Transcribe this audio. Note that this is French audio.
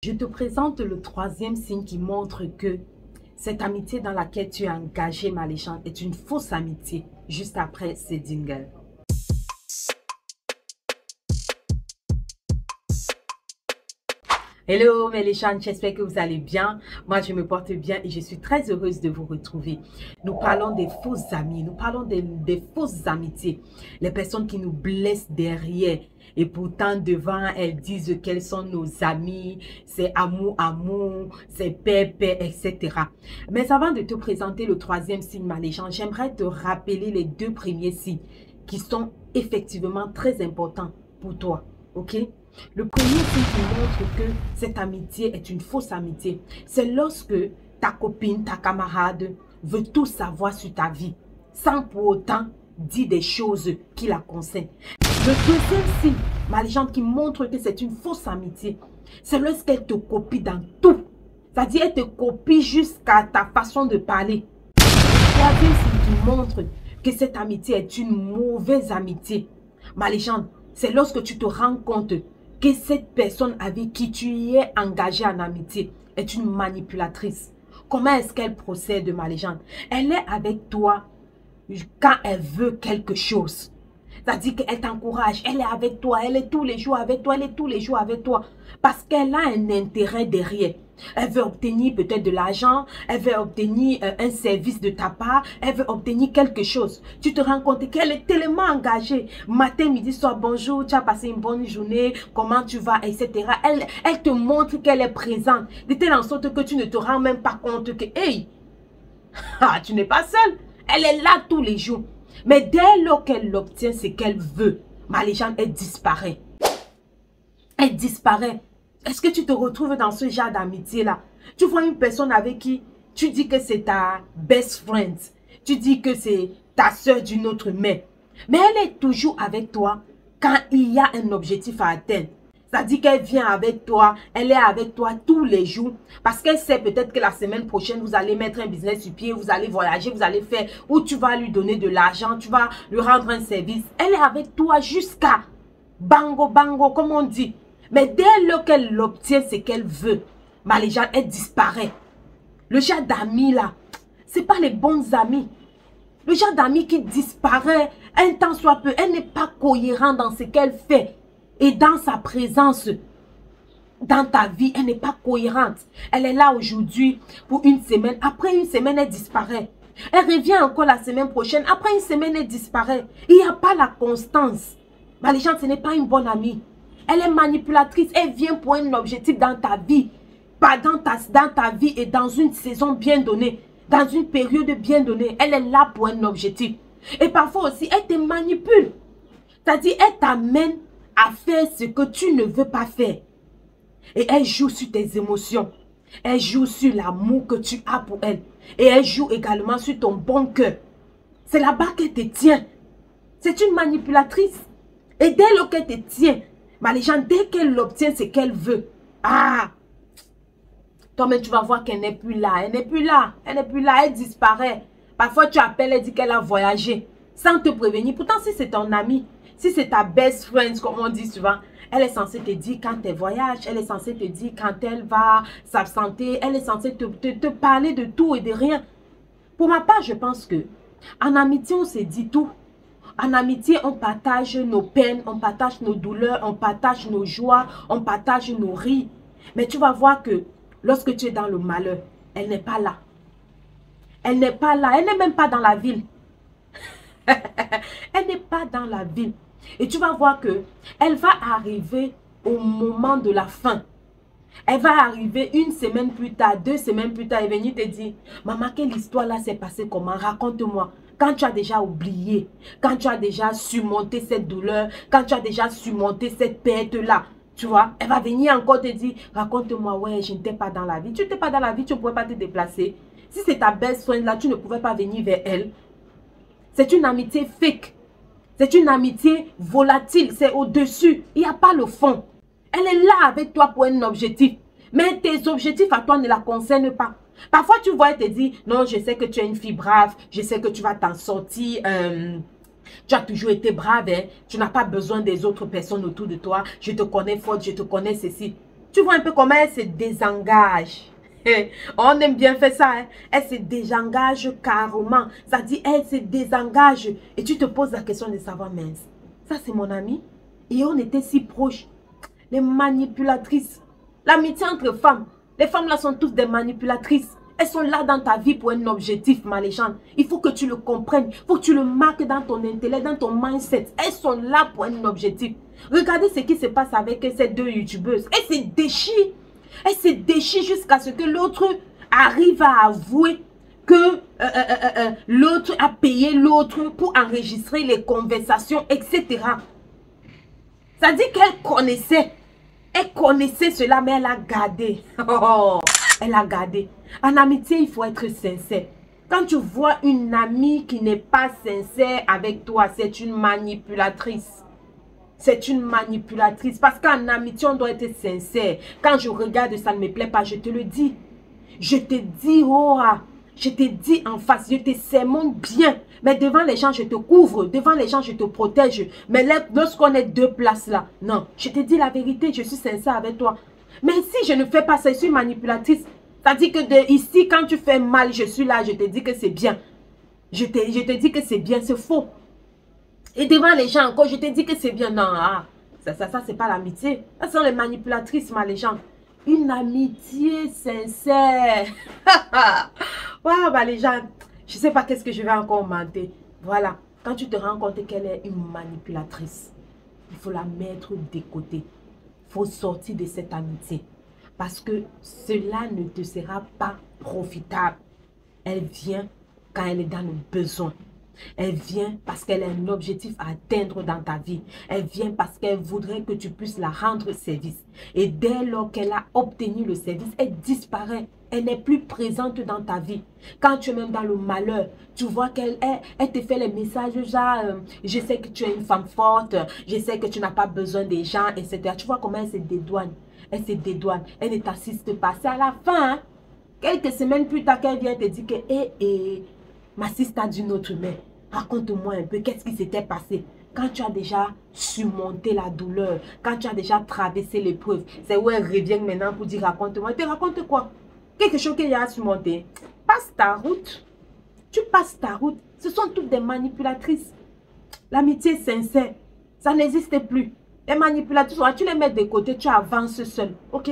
Je te présente le troisième signe qui montre que cette amitié dans laquelle tu es engagé, Maléchante, est une fausse amitié. Juste après, c'est Dingle. Hello Méléchante, j'espère que vous allez bien. Moi, je me porte bien et je suis très heureuse de vous retrouver. Nous parlons des fausses amies, nous parlons des fausses amitiés. Les personnes qui nous blessent derrière et pourtant devant, elles disent qu'elles sont nos amies, c'est amour, amour, c'est paix, paix, etc. Mais avant de te présenter le troisième signe Maléchante, j'aimerais te rappeler les deux premiers signes qui sont effectivement très importants pour toi, ok? Le premier signe qui montre que cette amitié est une fausse amitié, c'est lorsque ta copine, ta camarade veut tout savoir sur ta vie, sans pour autant dire des choses qui la concernent. Le deuxième signe, Maléchante, qui montre que c'est une fausse amitié, c'est lorsqu'elle te copie dans tout. C'est-à-dire, elle te copie jusqu'à ta façon de parler. Le troisième signe qui montre que cette amitié est une mauvaise amitié, Maléchante, c'est lorsque tu te rends compte que cette personne avec qui tu y es engagé en amitié est une manipulatrice. Comment est-ce qu'elle procède, Maléchante? Elle est avec toi quand elle veut quelque chose. C'est-à-dire qu'elle t'encourage, elle est avec toi, elle est tous les jours avec toi, elle est tous les jours avec toi. Parce qu'elle a un intérêt derrière. Elle veut obtenir peut-être de l'argent, elle veut obtenir un service de ta part, elle veut obtenir quelque chose. Tu te rends compte qu'elle est tellement engagée. Matin, midi, soir, bonjour, tu as passé une bonne journée, comment tu vas, etc. Elle te montre qu'elle est présente. De telle sorte que tu ne te rends même pas compte que, hey, tu n'es pas seule. Elle est là tous les jours. Mais dès lors qu'elle obtient ce qu'elle veut, Maléchante, elle disparaît. Elle disparaît. Est-ce que tu te retrouves dans ce genre d'amitié-là? Tu vois une personne avec qui tu dis que c'est ta best friend. Tu dis que c'est ta soeur d'une autre mère. Mais elle est toujours avec toi quand il y a un objectif à atteindre. C'est-à-dire qu'elle vient avec toi, elle est avec toi tous les jours. Parce qu'elle sait peut-être que la semaine prochaine, vous allez mettre un business sur pied, vous allez voyager, vous allez faire, ou tu vas lui donner de l'argent, tu vas lui rendre un service. Elle est avec toi jusqu'à bango bango, comme on dit. Mais dès lors qu'elle obtient ce qu'elle veut, Maléchante, elle disparaît. Le genre d'amis là, ce n'est pas les bons amis. Le genre d'amis qui disparaît un temps soit peu, elle n'est pas cohérente dans ce qu'elle fait. Et dans sa présence, dans ta vie, elle n'est pas cohérente. Elle est là aujourd'hui pour une semaine. Après une semaine, elle disparaît. Elle revient encore la semaine prochaine. Après une semaine, elle disparaît. Il n'y a pas la constance. Maléchante, ce n'est pas une bonne amie. Elle est manipulatrice. Elle vient pour un objectif dans ta vie. Pas dans ta vie et dans une saison bien donnée. Dans une période bien donnée. Elle est là pour un objectif. Et parfois aussi, elle te manipule. C'est-à-dire, elle t'amène à faire ce que tu ne veux pas faire. Et elle joue sur tes émotions. Elle joue sur l'amour que tu as pour elle. Et elle joue également sur ton bon cœur. C'est là-bas qu'elle te tient. C'est une manipulatrice. Et dès lors qu'elle te tient, Maléchante, dès qu'elle obtient ce qu'elle veut, toi-même tu vas voir qu'elle n'est plus là. Elle n'est plus là. Elle n'est plus là. Elle disparaît. Parfois tu appelles, elle dit qu'elle a voyagé. Sans te prévenir. Pourtant si c'est ton ami, si c'est ta best friend, comme on dit souvent, elle est censée te dire quand elle voyage, elle est censée te dire quand elle va s'absenter, elle est censée te parler de tout et de rien. Pour ma part, je pense que en amitié, on se dit tout. En amitié, on partage nos peines, on partage nos douleurs, on partage nos joies, on partage nos rires. Mais tu vas voir que lorsque tu es dans le malheur, elle n'est pas là. Elle n'est pas là, elle n'est même pas dans la ville. Elle n'est pas dans la ville. Et tu vas voir que elle va arriver au moment de la fin. Elle va arriver une semaine plus tard, 2 semaines plus tard et venir te dire, maman, quelle histoire là s'est passée comment? Raconte-moi. Quand tu as déjà oublié, quand tu as déjà surmonté cette douleur, quand tu as déjà surmonté cette perte là, tu vois, elle va venir encore te dire, raconte-moi, ouais, je n'étais pas dans la vie. Tu n'étais pas dans la vie, tu ne pouvais pas te déplacer. Si c'est ta belle soin là, tu ne pouvais pas venir vers elle. C'est une amitié fake. C'est une amitié volatile, c'est au-dessus. Il n'y a pas le fond. Elle est là avec toi pour un objectif. Mais tes objectifs à toi ne la concernent pas. Parfois, tu vois, elle te dit, non, je sais que tu es une fille brave. Je sais que tu vas t'en sortir. Tu as toujours été brave. Hein? Tu n'as pas besoin des autres personnes autour de toi. Je te connais forte, je te connais ceci. Tu vois un peu comment elle se désengage. On aime bien faire ça. Hein? Elle se désengage carrément. Ça dit, elle se désengage. Et tu te poses la question de savoir, mince, ça c'est mon ami. Et on était si proches. Les manipulatrices. L'amitié entre femmes. Les femmes là sont toutes des manipulatrices. Elles sont là dans ta vie pour un objectif, Maléchante. Il faut que tu le comprennes. Il faut que tu le marques dans ton intellect, dans ton mindset. Elles sont là pour un objectif. Regardez ce qui se passe avec ces deux youtubeuses. Elles se déchirent. Elles se déchirent jusqu'à ce que l'autre arrive à avouer que l'autre a payé l'autre pour enregistrer les conversations, etc. Ça dit qu'elle connaissait. Elle connaissait cela, mais elle a gardé. Oh, elle a gardé. En amitié, il faut être sincère. Quand tu vois une amie qui n'est pas sincère avec toi, c'est une manipulatrice. C'est une manipulatrice. Parce qu'en amitié, on doit être sincère. Quand je regarde, ça ne me plaît pas, je te le dis. Je te dis, oh, je te dis en face, je te sermonne bien. Mais devant les gens, je te couvre. Devant les gens, je te protège. Mais lorsqu'on est deux places là, non. Je te dis la vérité, je suis sincère avec toi. Mais si je ne fais pas ça, je suis manipulatrice. C'est-à-dire que ici, quand tu fais mal, je suis là, je te dis que c'est bien. Je te dis que c'est bien, c'est faux. Et devant les gens encore, je te dis que c'est bien. Non, ça c'est pas l'amitié. Ça sont les manipulatrices, les gens. Une amitié sincère. Waouh, les gens, je ne sais pas qu'est-ce que je vais encore mentir. Voilà, quand tu te rends compte qu'elle est une manipulatrice, il faut la mettre de côté. Il faut sortir de cette amitié. Parce que cela ne te sera pas profitable. Elle vient quand elle est dans le besoin. Elle vient parce qu'elle a un objectif à atteindre dans ta vie. Elle vient parce qu'elle voudrait que tu puisses la rendre service. Et dès lors qu'elle a obtenu le service, elle disparaît. Elle n'est plus présente dans ta vie. Quand tu es même dans le malheur, tu vois qu'elle te fait les messages genre, je sais que tu es une femme forte, je sais que tu n'as pas besoin des gens, etc. Tu vois comment elle se dédouane. Elle se dédouane. Elle ne t'assiste pas. C'est à la fin, hein, quelques semaines plus tard, qu'elle vient te dire que, ma siste a d'une autre main. Raconte-moi un peu, qu'est-ce qui s'était passé? Quand tu as déjà surmonté la douleur, quand tu as déjà traversé l'épreuve, c'est où elle revient maintenant pour dire raconte-moi. Tu racontes quoi? Quelque chose qu'elle a surmonté. Passe ta route. Tu passes ta route. Ce sont toutes des manipulatrices. L'amitié sincère, ça n'existe plus. Les manipulatrices, tu les mets de côté, tu avances seul. Ok?